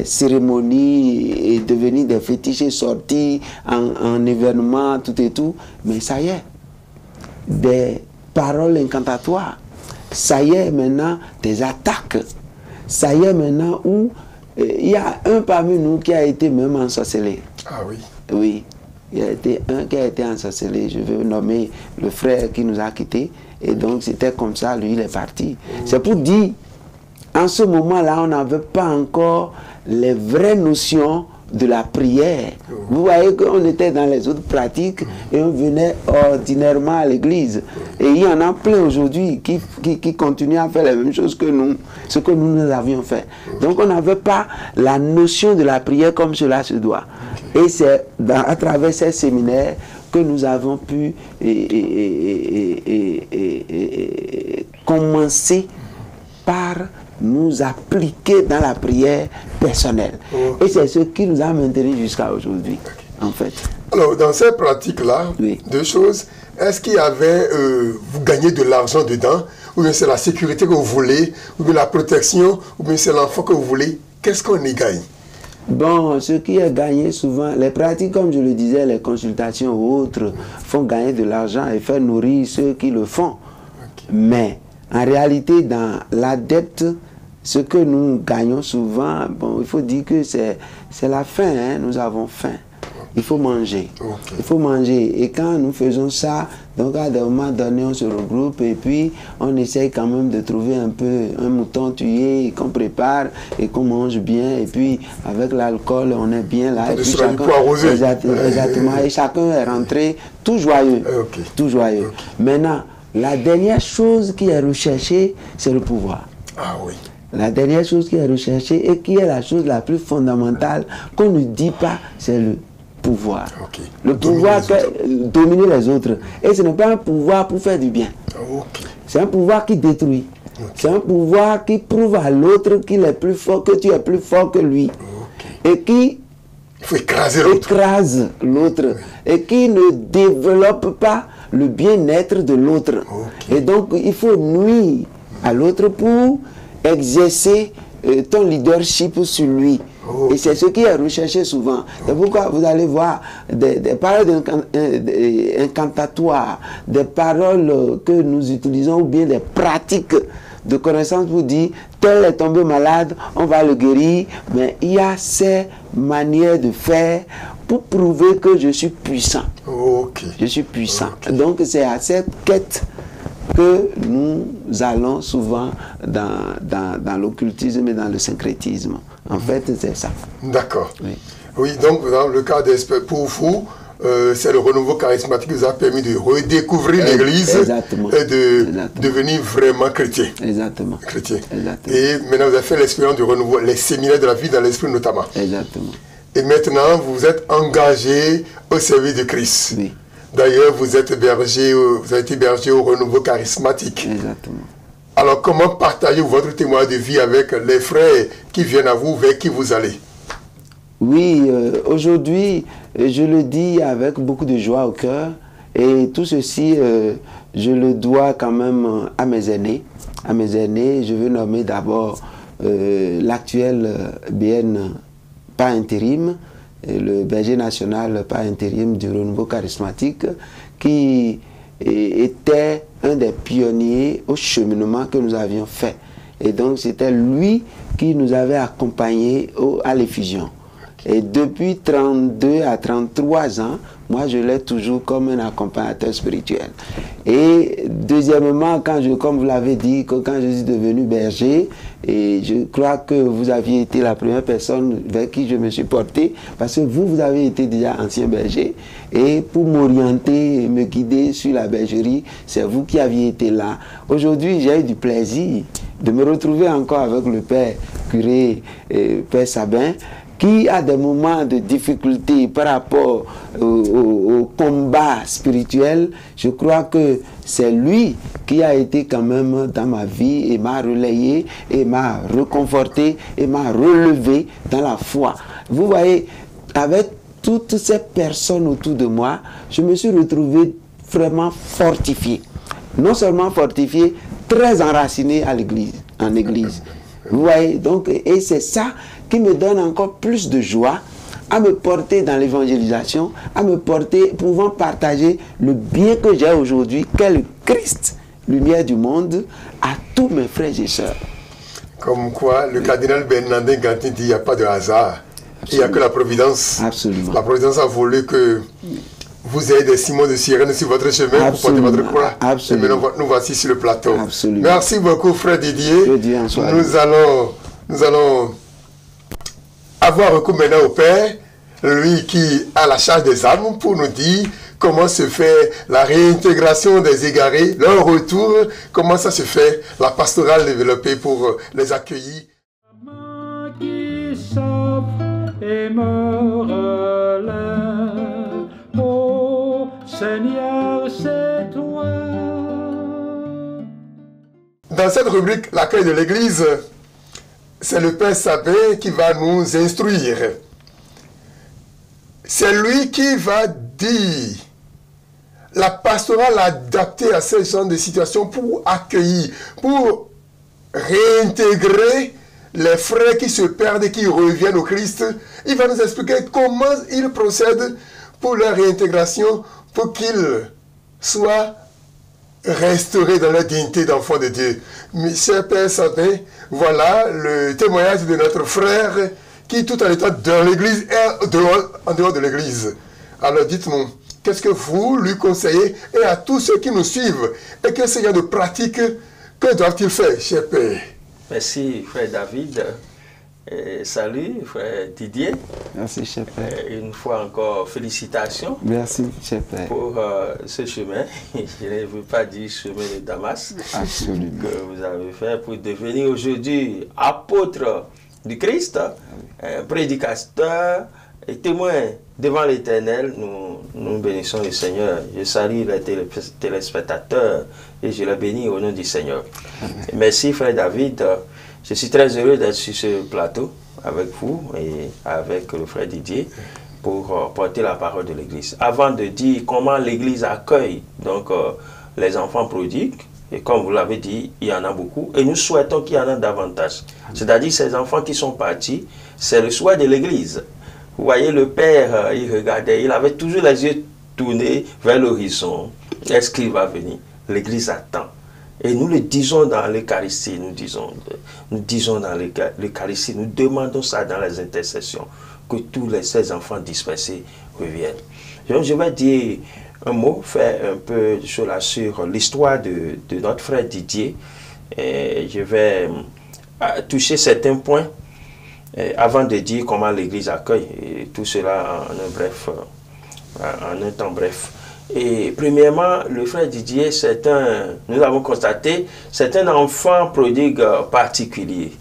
Speaker 3: cérémonies, et devenir des fétiches sortis en événements, tout et tout, mais ça y est, des paroles incantatoires, ça y est maintenant des attaques, ça y est maintenant où il y a un parmi nous qui a été même ensorcelé.
Speaker 2: Ah oui.
Speaker 3: Oui. Il y a été un qui a été ensorcelé, je veux nommer le frère qui nous a quittés, et donc c'était comme ça, lui il est parti. C'est pour dire, en ce moment-là, on n'avait pas encore les vraies notions de la prière. Vous voyez qu'on était dans les autres pratiques et on venait ordinairement à l'église. Et il y en a plein aujourd'hui qui continuent à faire les mêmes choses que nous, ce que nous avions fait. Donc on n'avait pas la notion de la prière comme cela se doit. Et c'est à travers ces séminaires que nous avons pu commencer par nous appliquer dans la prière personnelle. Et c'est ce qui nous a maintenus jusqu'à aujourd'hui, en fait.
Speaker 2: Alors, dans ces pratiques-là, oui. Deux choses. Est-ce qu'il y avait, vous gagnez de l'argent dedans, ou bien c'est la sécurité que vous voulez, ou bien la protection, ou bien c'est l'enfant que vous voulez? Qu'est-ce qu'on y gagne?
Speaker 3: Bon, ce qui est gagné souvent, les pratiques, comme je le disais, les consultations ou autres, font gagner de l'argent et faire nourrir ceux qui le font. Okay. Mais, en réalité, dans l'adepte, ce que nous gagnons souvent, bon, il faut dire que c'est la faim, hein, nous avons faim. Il faut manger. Okay. Il faut manger. Et quand nous faisons ça, donc à des moments donnés, on se regroupe et puis on essaye quand même de trouver un peu un mouton tué qu'on prépare et qu'on mange bien. Et puis avec l'alcool, on est bien là. Et puis chacun, exactement. Et chacun est rentré tout joyeux.
Speaker 2: Okay.
Speaker 3: Tout joyeux. Okay. Maintenant, la dernière chose qui est recherchée, c'est le pouvoir.
Speaker 2: Ah oui.
Speaker 3: La dernière chose qui est recherchée et qui est la chose la plus fondamentale qu'on ne dit pas, c'est le pouvoir.
Speaker 2: Okay.
Speaker 3: Le pouvoir dominer les autres. Et ce n'est pas un pouvoir pour faire du bien.
Speaker 2: Okay.
Speaker 3: C'est un pouvoir qui détruit. Okay. C'est un pouvoir qui prouve à l'autre qu'il est plus fort, que tu es plus fort que lui.
Speaker 2: Okay.
Speaker 3: Et qui
Speaker 2: il faut écrase l'autre.
Speaker 3: Oui. Et qui ne développe pas le bien-être de l'autre.
Speaker 2: Okay.
Speaker 3: Et donc, il faut nuire à l'autre pour exercer ton leadership sur lui. Et c'est ce qui est recherché souvent. C'est pourquoi vous allez voir des paroles incantatoires, des paroles que nous utilisons ou bien des pratiques de connaissance pour dire tel est tombé malade, on va le guérir. Mais il y a ces manières de faire pour prouver que je suis puissant. Je suis puissant. Donc c'est à cette quête que nous allons souvent dans l'occultisme et dans le syncrétisme. En fait, c'est ça.
Speaker 2: D'accord. Oui, donc dans le cas pour vous, c'est le renouveau charismatique qui vous a permis de redécouvrir l'Église et de devenir vraiment chrétien.
Speaker 3: Exactement.
Speaker 2: Chrétien. Exactement. Et maintenant, vous avez fait l'expérience du renouveau, les séminaires de la vie dans l'esprit notamment.
Speaker 3: Exactement.
Speaker 2: Et maintenant, vous vous êtes engagé au service de Christ.
Speaker 3: Oui.
Speaker 2: D'ailleurs, vous avez été berger au renouveau charismatique.
Speaker 3: Exactement.
Speaker 2: Alors, comment partagez-vous votre témoignage de vie avec les frères qui viennent à vous, vers qui vous allez?
Speaker 3: Oui, aujourd'hui, je le dis avec beaucoup de joie au cœur. Et tout ceci, je le dois quand même à mes aînés. À mes aînés, je veux nommer d'abord l'actuel BN par intérim, le berger national par intérim du renouveau charismatique, qui était un des pionniers au cheminement que nous avions fait. Et donc c'était lui qui nous avait accompagnés à l'effusion. Et depuis 32 à 33 ans, moi je l'ai toujours comme un accompagnateur spirituel. Et deuxièmement, comme vous l'avez dit, quand je suis devenu berger, et je crois que vous aviez été la première personne vers qui je me suis porté, parce que vous avez été déjà ancien berger, et pour m'orienter et me guider sur la bergerie, c'est vous qui aviez été là. Aujourd'hui, j'ai eu du plaisir de me retrouver encore avec le père curé, père Sabin, qui a des moments de difficulté par rapport au combat spirituel. Je crois que c'est lui qui a été quand même dans ma vie et m'a relayé et m'a reconforté et m'a relevé dans la foi. Vous voyez, avec toutes ces personnes autour de moi, je me suis retrouvé vraiment fortifié. Non seulement fortifié, très enraciné à l'église, en église. Vous voyez, donc, et c'est ça qui me donne encore plus de joie à me porter dans l'évangélisation, à me porter, pouvant partager le bien que j'ai aujourd'hui, qu'est le Christ, lumière du monde, à tous mes frères et sœurs.
Speaker 2: Comme quoi, le cardinal Bernardin Gantin dit qu'il n'y a pas de hasard, il n'y a que la providence.
Speaker 3: Absolument.
Speaker 2: La providence a voulu que vous ayez des Simon de Cyrène sur votre chemin pour porter votre croix.
Speaker 3: Absolument.
Speaker 2: Et maintenant, nous voici sur le plateau.
Speaker 3: Absolument.
Speaker 2: Merci beaucoup, frère Didier. Nous allons avoir recours maintenant au Père, lui qui a la charge des âmes, pour nous dire comment se fait la réintégration des égarés, leur retour, comment ça se fait, la pastorale développée pour les accueillir.
Speaker 1: Qui s'offre et me relève, ô Seigneur, c'est toi.
Speaker 2: Dans cette rubrique, l'accueil de l'Église, c'est le Père Sabin qui va nous instruire. C'est lui qui va dire la pastorale adaptée à ce genre de situation pour accueillir, pour réintégrer les frères qui se perdent et qui reviennent au Christ. Il va nous expliquer comment il procède pour leur réintégration, pour qu'ils soient restaurés dans leur dignité d'enfants de Dieu. Cher Père Sabin, voilà le témoignage de notre frère qui, tout en étant dans l'église, est en dehors de l'église. Alors dites-nous, qu'est-ce que vous lui conseillez et à tous ceux qui nous suivent, et quel genre de pratiques, que doivent-ils faire, cher Père?
Speaker 4: Merci, frère David. Salut, frère Didier.
Speaker 3: Merci, cher Père.
Speaker 4: Une fois encore, félicitations.
Speaker 3: Merci, cher Père.
Speaker 4: Pour ce chemin, je ne veux pas dire chemin de Damas,
Speaker 3: absolument,
Speaker 4: que vous avez fait pour devenir aujourd'hui apôtre du Christ, prédicateur et témoin devant l'Éternel. Nous bénissons le Seigneur. Je salue les téléspectateurs et je les bénis au nom du Seigneur. Merci, frère David. Je suis très heureux d'être sur ce plateau avec vous et avec le frère Didier pour porter la parole de l'Église. Avant de dire comment l'Église accueille donc, les enfants prodigues, et comme vous l'avez dit, il y en a beaucoup, et nous souhaitons qu'il y en ait davantage. C'est-à-dire ces enfants qui sont partis, c'est le souhait de l'Église. Vous voyez, le Père, il regardait, il avait toujours les yeux tournés vers l'horizon. Est-ce qu'il va venir? L'Église attend. Et nous le disons dans l'Eucharistie, nous disons dans l'Eucharistie, nous demandons ça dans les intercessions, que tous ces enfants dispersés reviennent. Donc, je vais dire un mot, faire un peu sur l'histoire de notre frère Didier. Et je vais toucher certains points avant de dire comment l'Église accueille, et tout cela en un temps bref. Et premièrement, le frère Didier, nous avons constaté, c'est un enfant prodigue particulier.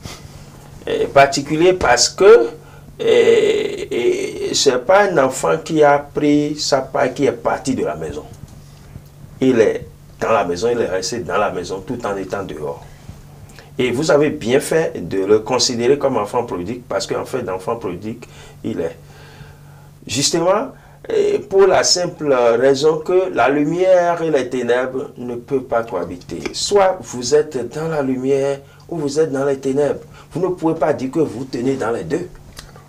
Speaker 4: Particulier parce que ce n'est pas un enfant qui a pris sa part, qui est parti de la maison. Il est dans la maison, il est resté dans la maison tout en étant dehors. Et vous avez bien fait de le considérer comme enfant prodigue, parce qu'en fait, d'enfant prodigue, il est. Justement, pour la simple raison que la lumière et les ténèbres ne peuvent pas cohabiter. Soit vous êtes dans la lumière ou vous êtes dans les ténèbres. Vous ne pouvez pas dire que vous tenez dans les deux.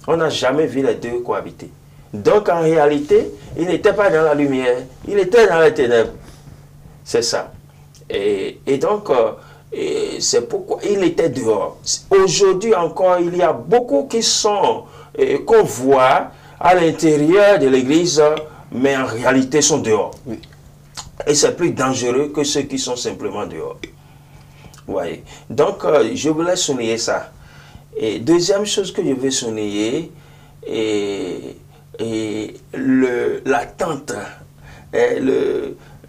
Speaker 4: On n'a jamais vu les deux cohabiter. Donc en réalité, il n'était pas dans la lumière, il était dans les ténèbres. C'est ça. Et donc, c'est pourquoi il était dehors. Aujourd'hui encore, il y a beaucoup qui sont, qu'on voit à l'intérieur de l'église, mais en réalité sont dehors. Oui. Et c'est plus dangereux que ceux qui sont simplement dehors. Ouais. Donc, je voulais souligner ça. Et deuxième chose que je veux souligner, l'attente,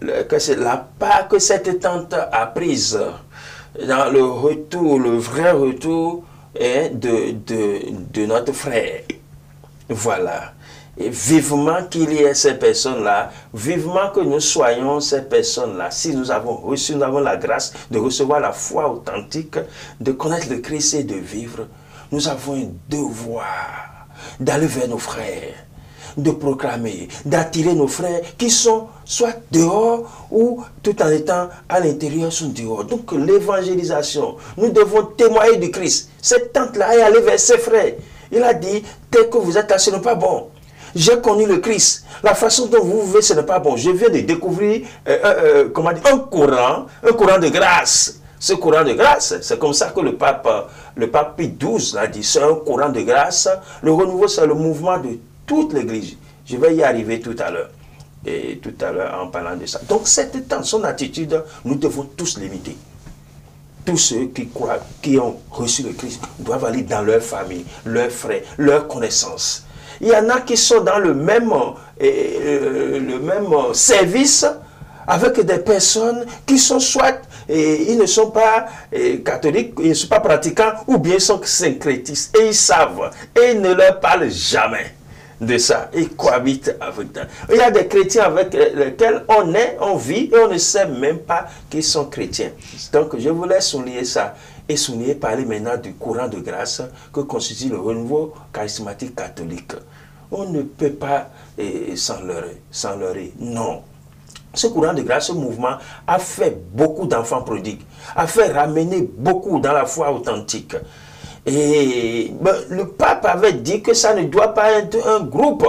Speaker 4: la part que cette tante a prise dans le retour, le vrai retour de notre frère. Voilà. Et vivement qu'il y ait ces personnes-là, vivement que nous soyons ces personnes-là, si nous avons reçu, nous avons la grâce de recevoir la foi authentique, de connaître le Christ et de vivre, nous avons un devoir d'aller vers nos frères, de proclamer, d'attirer nos frères qui sont soit dehors ou tout en étant à l'intérieur sont dehors. Donc l'évangélisation, nous devons témoigner du Christ. Cette tante-là est allée vers ses frères. Il a dit, tel que vous êtes là, ce n'est pas bon. J'ai connu le Christ. La façon dont vous vivez, ce n'est pas bon. Je viens de découvrir un courant de grâce. Ce courant de grâce, c'est comme ça que le pape Pie XII l'a dit. C'est un courant de grâce. Le renouveau, c'est le mouvement de toute l'Église. Je vais y arriver tout à l'heure. Et tout à l'heure en parlant de ça. Donc, cette temps, son attitude, nous devons tous l'imiter. Tous ceux qui croient, qui ont reçu le Christ, doivent aller dans leur famille, leurs frères, leurs connaissances. Il y en a qui sont dans le même service avec des personnes qui sont soit, ils ne sont pas catholiques, ils ne sont pas pratiquants, ou bien ils sont syncrétistes. Et ils savent, et ils ne leur parlent jamais de ça. Ils cohabitent avec eux. Il y a des chrétiens avec lesquels on vit et on ne sait même pas qu'ils sont chrétiens. Donc je voulais souligner ça et souligner, parler maintenant du courant de grâce que constitue le renouveau charismatique catholique. On ne peut pas s'en leurrer. Non. Ce courant de grâce, ce mouvement a fait beaucoup d'enfants prodigues, a fait ramener beaucoup dans la foi authentique. Et le pape avait dit que ça ne doit pas être un groupe,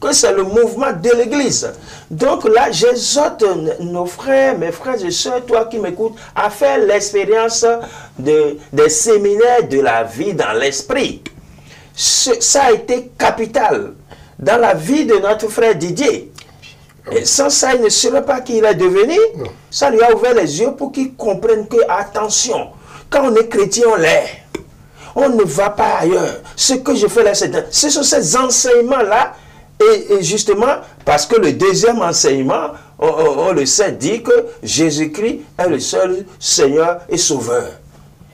Speaker 4: que c'est le mouvement de l'Église. Donc là, j'exhorte nos frères, mes frères et sœurs, toi qui m'écoutes, à faire l'expérience des séminaires de la vie dans l'esprit. Ça a été capital dans la vie de notre frère Didier. Et sans ça, il ne saurait pas qui il est devenu. Ça lui a ouvert les yeux pour qu'il comprenne que, attention, quand on est chrétien, on l'est. On ne va pas ailleurs. Ce que je fais là, ce sont ces enseignements-là. Et justement, parce que le deuxième enseignement, on le sait, dit que Jésus-Christ est le seul Seigneur et Sauveur.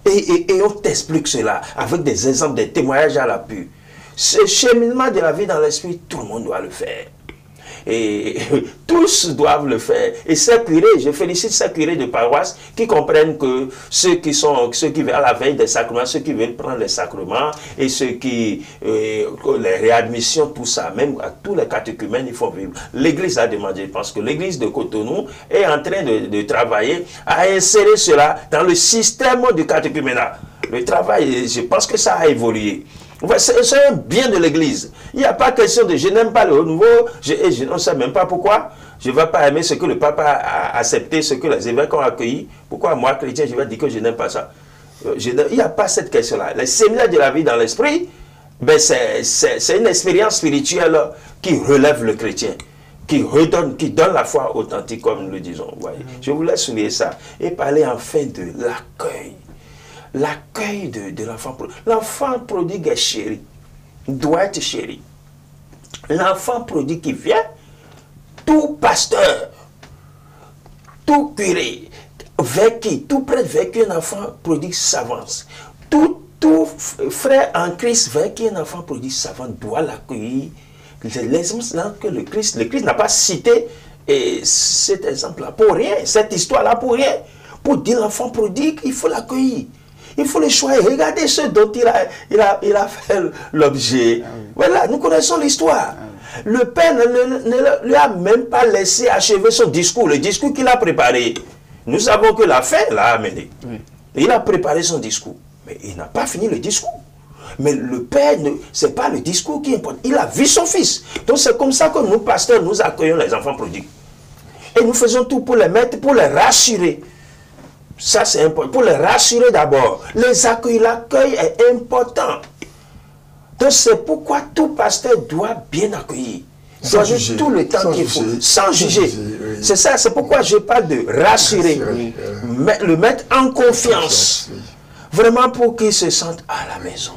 Speaker 4: Et on t'explique cela avec des exemples, des témoignages à l'appui. Ce cheminement de la vie dans l'esprit, tout le monde doit le faire. et tous doivent le faire. Et ces curés, je félicite ces curés de paroisse qui comprennent que ceux qui veulent à la veille des sacrements, ceux qui veulent prendre les sacrements et ceux qui les réadmissions, tout ça, même à tous les catéchumènes, il faut vivre. L'Église a demandé, je pense que l'Église de Cotonou est en train de travailler à insérer cela dans le système du catéchuménat. Le travail, je pense que ça a évolué. C'est un bien de l'Église. Il n'y a pas question de je n'aime pas le haut niveau, je ne sais même pas pourquoi. Je ne vais pas aimer ce que le Papa a accepté, ce que les évêques ont accueilli. Pourquoi moi, chrétien, je vais dire que je n'aime pas ça? Il n'y a pas cette question-là. Les séminaires de la vie dans l'esprit, ben c'est une expérience spirituelle qui relève le chrétien, qui donne la foi authentique, comme nous le disons. Voyez. Je voulais souligner ça et parler enfin de l'accueil. L'accueil de l'enfant prodigue. L'enfant prodigue est chéri, doit être chéri. L'enfant prodigue qui vient, tout pasteur, tout curé, tout prêtre vers qui un enfant prodigue s'avance. Tout frère en Christ vers qui un enfant prodigue s'avance doit l'accueillir. L'exemple que le Christ n'a pas cité cet exemple-là pour rien, cette histoire-là pour rien. Pour dire l'enfant prodigue, il faut l'accueillir. Il faut le choisir. Regardez ce dont il a fait l'objet. Voilà, nous connaissons l'histoire. Le père ne lui a même pas laissé achever son discours, le discours qu'il a préparé. Nous savons que la fin l'a amené. Il a préparé son discours, mais il n'a pas fini le discours. Mais le père, ce n'est pas le discours qui importe. Il a vu son fils. Donc c'est comme ça que nous, pasteurs, nous accueillons les enfants prodigues. Et nous faisons tout pour les mettre, pour les rassurer. Ça, c'est important. Pour les rassurer d'abord. Les accueillir, l'accueil est important. Donc, c'est pourquoi tout pasteur doit bien accueillir. Sans juger. Tout le temps qu'il faut. Sans juger. Oui. C'est ça, c'est pourquoi je parle de rassurer. Le mettre en confiance. Vraiment pour qu'il se sente à la maison.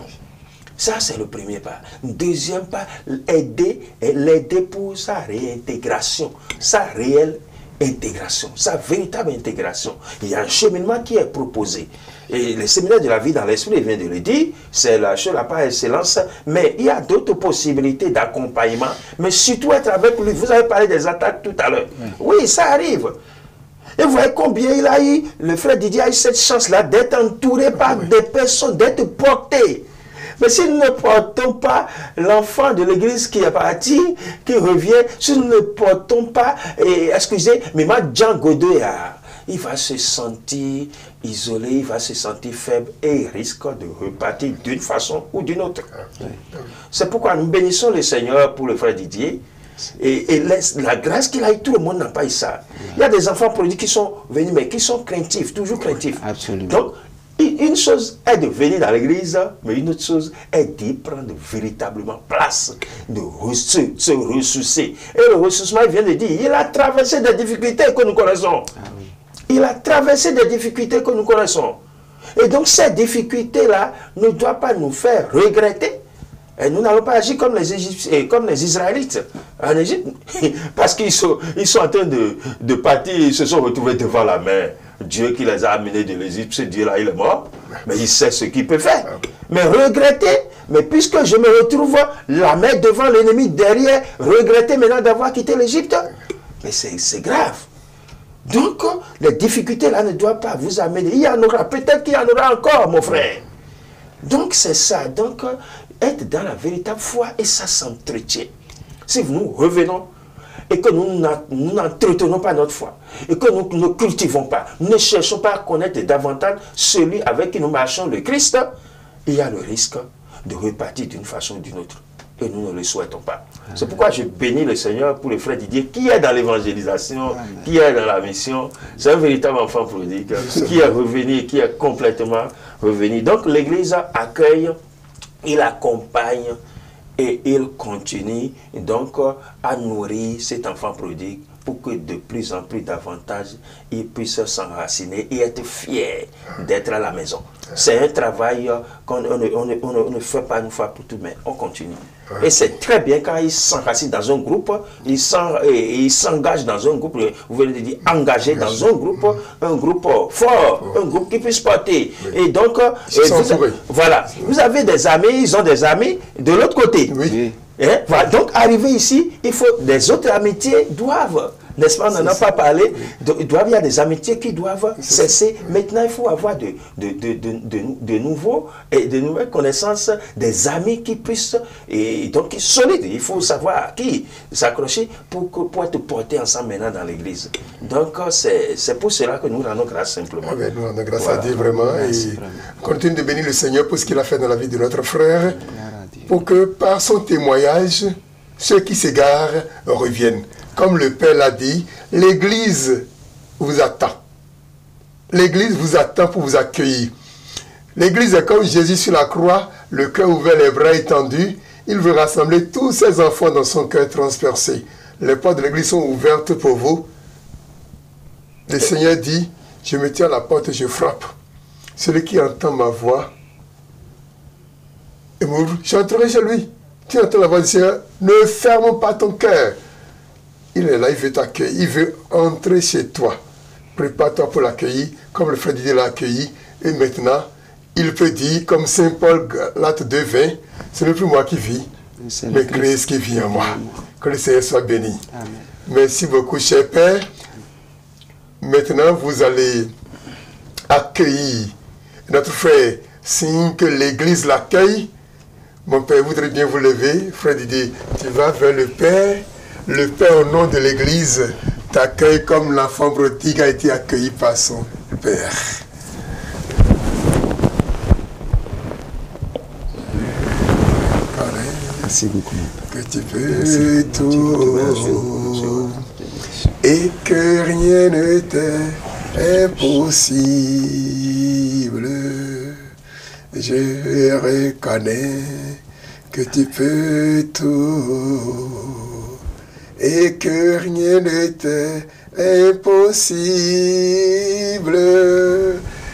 Speaker 4: Ça, c'est le premier pas. Deuxième pas, l'aider pour sa réintégration. Sa réelle intégration, sa véritable intégration. Il y a un cheminement qui est proposé. Et le séminaire de la vie dans l'esprit, il vient de le dire, c'est la chose par excellence, mais il y a d'autres possibilités d'accompagnement, mais surtout être avec lui. Vous avez parlé des attaques tout à l'heure. Oui, ça arrive. Et vous voyez combien il a eu, le frère Didier a eu cette chance-là d'être entouré par des personnes, d'être porté. Mais si nous ne portons pas l'enfant de l'église qui est parti, qui revient, si nous ne portons pas, excusez, mais moi, Jean Godoya, il va se sentir isolé, il va se sentir faible et il risque de repartir d'une façon ou d'une autre. C'est pourquoi nous bénissons le Seigneur pour le frère Didier. Et la grâce qu'il a eu, tout le monde n'a pas eu ça. Il y a des enfants prodigues qui sont venus, mais qui sont craintifs, toujours craintifs.
Speaker 3: Absolument.
Speaker 4: Donc, une chose est de venir dans l'église, mais une autre chose est d'y prendre véritablement place, de se ressourcer. Et le ressourcement, il vient de dire, il a traversé des difficultés que nous connaissons. Il a traversé des difficultés que nous connaissons. Et donc, ces difficultés-là ne doivent pas nous faire regretter. Et nous n'allons pas agir comme les Égyptiens, comme les Israélites en Égypte. Parce qu'ils sont en train de partir, ils se sont retrouvés devant la mer. Dieu qui les a amenés de l'Égypte, ce Dieu-là, il est mort. Mais il sait ce qu'il peut faire. Mais regretter, mais puisque je me retrouve la main devant l'ennemi derrière, regretter maintenant d'avoir quitté l'Égypte, mais c'est grave. Donc, les difficultés là ne doivent pas vous amener. Il y en aura, peut-être qu'il y en aura encore, mon frère. Donc, c'est ça. Donc, être dans la véritable foi et ça s'entretient. Si nous revenons et que nous n'entretenons pas notre foi, et que nous ne cultivons pas, nous ne cherchons pas à connaître davantage celui avec qui nous marchons, le Christ, il y a le risque de repartir d'une façon ou d'une autre. Et nous ne le souhaitons pas. C'est pourquoi je bénis le Seigneur pour le frère Didier, qui est dans l'évangélisation, qui est dans la mission. C'est un véritable enfant prodigue, qui est revenu, qui est complètement revenu. Donc l'Église accueille, il accompagne, et il continue donc à nourrir cet enfant prodigue pour que de plus en plus davantage il puisse s'enraciner et être fier d'être à la maison. C'est un travail qu'on ne fait pas une fois pour tout, mais on continue. Et c'est très bien quand il s'enracine dans un groupe, il s'engage dans un groupe, vous venez de dire engagé dans un groupe fort, un groupe qui puisse porter. Et donc, voilà, vous avez des amis, ils ont des amis de l'autre côté. Hein? Voilà. Donc, arrivé ici, il faut des autres amitiés doivent, n'est-ce pas, on n'en a pas parlé, il y a des amitiés qui doivent cesser. Maintenant, il faut avoir de nouvelles connaissances, des amis qui puissent, et donc solides. Il faut savoir à qui s'accrocher pour être porté ensemble maintenant dans l'église. Donc, c'est pour cela que nous rendons grâce simplement.
Speaker 2: Nous rendons grâce à Dieu vraiment. Et continue de bénir le Seigneur pour ce qu'il a fait dans la vie de notre frère, pour que par son témoignage, ceux qui s'égarent reviennent. Comme le Père l'a dit, l'Église vous attend. L'Église vous attend pour vous accueillir. L'Église est comme Jésus sur la croix, le cœur ouvert, les bras étendus. Il veut rassembler tous ses enfants dans son cœur transpercé. Les portes de l'Église sont ouvertes pour vous. Le Seigneur dit, je me tiens à la porte et je frappe. Celui qui entend ma voix et m'ouvre, j'entrerai chez lui. Tu entends la voix du Seigneur, ne ferme pas ton cœur. Il est là, il veut t'accueillir, il veut entrer chez toi. Prépare-toi pour l'accueillir, comme le frère Didier l'a accueilli. Et maintenant, il peut dire, comme Saint Paul, l'acte 2:20, ce n'est plus moi qui vis, mais Christ qui vit en moi. Que le Seigneur soit béni.
Speaker 3: Amen.
Speaker 2: Merci beaucoup, cher Père. Maintenant, vous allez accueillir notre frère, signe que l'Église l'accueille. Mon Père voudrait bien vous lever. Frère Didier, tu vas vers le Père. Le Père, au nom de l'Église, t'accueille comme l'enfant prodigue a été accueilli par son Père.
Speaker 3: Merci beaucoup.
Speaker 2: Que tu peux tout et que rien ne t'est impossible. Je reconnais que tu peux tout et que rien ne t'est impossible.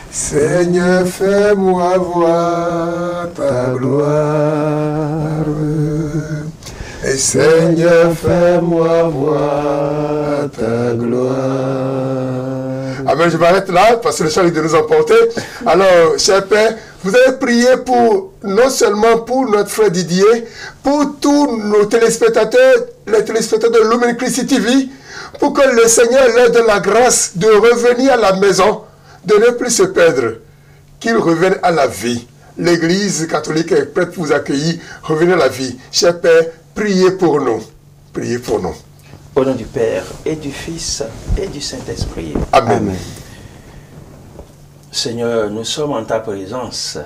Speaker 2: Seigneur, fais-moi voir ta gloire. Et Seigneur, fais-moi voir ta gloire. Amen, je m'arrête là parce que le chant est de nous emporter. Alors, cher Père, vous avez prié pour, non seulement pour notre frère Didier, pour tous nos téléspectateurs, les téléspectateurs de Lumen Christi TV, pour que le Seigneur leur donne la grâce de revenir à la maison, de ne plus se perdre, qu'ils reviennent à la vie. L'Église catholique est prête pour vous accueillir, revenez à la vie. Cher Père, priez pour nous. Priez pour nous.
Speaker 4: Au nom du Père et du Fils et du Saint-Esprit.
Speaker 2: Amen.
Speaker 3: Amen.
Speaker 4: Seigneur, nous sommes en ta présence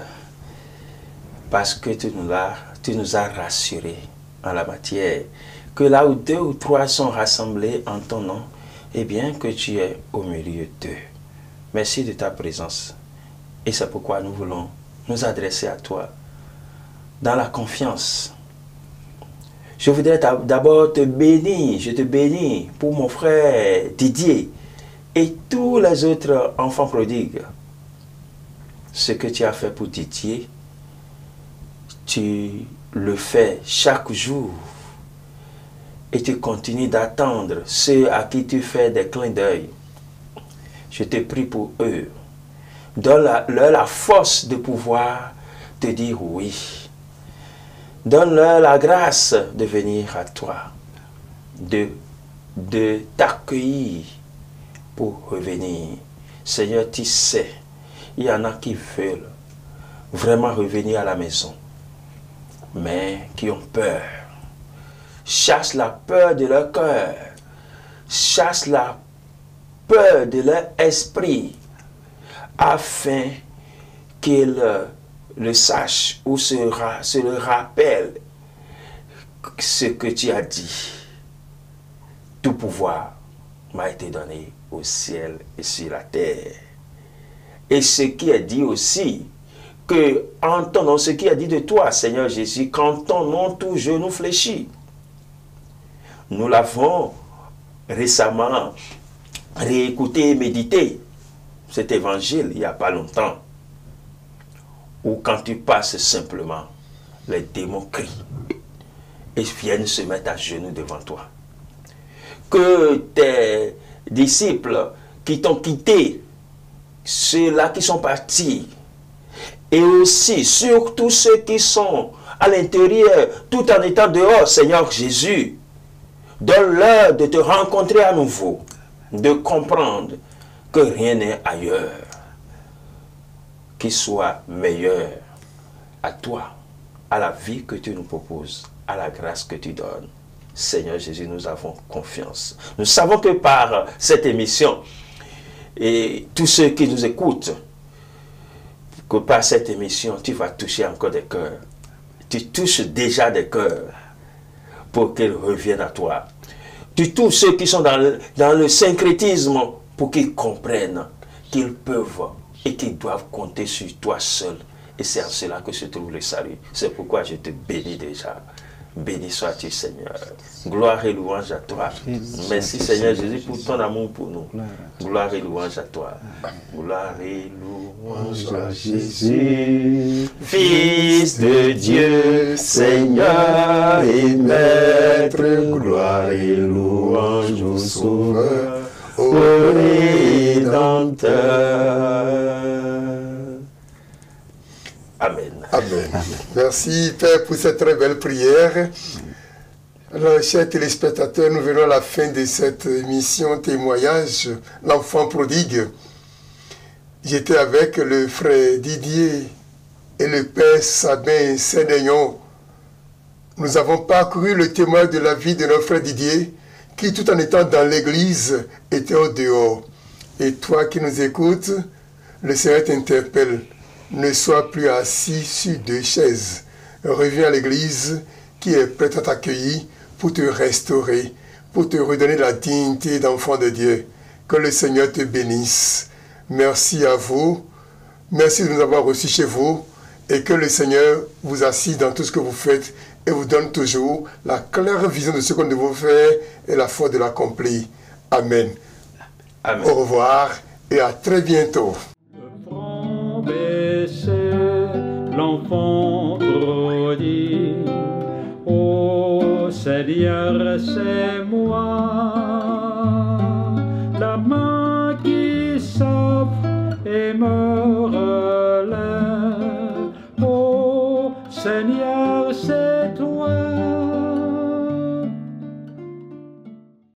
Speaker 4: parce que tu nous as rassurés en la matière. Que là où 2 ou 3 sont rassemblés en ton nom, eh bien que tu es au milieu d'eux. Merci de ta présence. Et c'est pourquoi nous voulons nous adresser à toi dans la confiance. Je voudrais d'abord te bénir, je te bénis pour mon frère Didier et tous les autres enfants prodigues. Ce que tu as fait pour Didier, tu le fais chaque jour et tu continues d'attendre ceux à qui tu fais des clins d'œil. Je te prie pour eux. Donne-leur la force de pouvoir te dire oui. Donne-leur la grâce de venir à toi, de t'accueillir pour revenir. Seigneur, tu sais, il y en a qui veulent vraiment revenir à la maison, mais qui ont peur. Chasse la peur de leur cœur, chasse la peur de leur esprit, afin qu'ils le sachent ou se le rappellent ce que tu as dit. Tout pouvoir m'a été donné au ciel et sur la terre. Et ce qui est dit aussi, que en ton nom, ce qui est dit de toi, Seigneur Jésus, qu'en ton nom tout genou fléchit. Nous l'avons récemment réécouté et médité, cet évangile, il n'y a pas longtemps, où quand tu passes simplement, les démons crient et viennent se mettre à genoux devant toi. Que tes disciples qui t'ont quitté, ceux-là qui sont partis, et aussi sur tous ceux qui sont à l'intérieur, tout en étant dehors, Seigneur Jésus. Donne-leur de te rencontrer à nouveau, de comprendre que rien n'est ailleurs qui soit meilleur à toi, à la vie que tu nous proposes, à la grâce que tu donnes. Seigneur Jésus, nous avons confiance. Nous savons que par cette émission, et tous ceux qui nous écoutent, que par cette émission, tu vas toucher encore des cœurs. Tu touches déjà des cœurs pour qu'ils reviennent à toi. Tu touches ceux qui sont dans le syncrétisme pour qu'ils comprennent qu'ils peuvent et qu'ils doivent compter sur toi seul. Et c'est en cela que se trouve le salut. C'est pourquoi je te bénis déjà. Béni sois-tu, Seigneur. Gloire et louange à toi. Merci, Seigneur Jésus, pour ton amour pour nous. Gloire et louange à toi. Gloire et louange à Jésus, Fils de Dieu, Seigneur et Maître. Gloire et louange au Sauveur, au Rédempteur. Amen.
Speaker 2: Amen. Merci, Père, pour cette très belle prière. Alors, chers téléspectateurs, nous venons à la fin de cette émission témoignage, l'enfant prodigue. J'étais avec le frère Didier et le père Sabin Sénéon. Nous avons parcouru le témoin de la vie de notre frère Didier, qui, tout en étant dans l'église, était au dehors. Et toi qui nous écoutes, le Seigneur t'interpelle. Ne sois plus assis sur deux chaises. Reviens à l'église qui est prête à t'accueillir pour te restaurer, pour te redonner la dignité d'enfant de Dieu. Que le Seigneur te bénisse. Merci à vous. Merci de nous avoir reçus chez vous et que le Seigneur vous assiste dans tout ce que vous faites et vous donne toujours la claire vision de ce qu'on doit faire et la foi de l'accomplir. Amen.
Speaker 4: Amen.
Speaker 2: Au revoir et à très bientôt.
Speaker 1: L'enfant prodigue, ô Seigneur, c'est moi.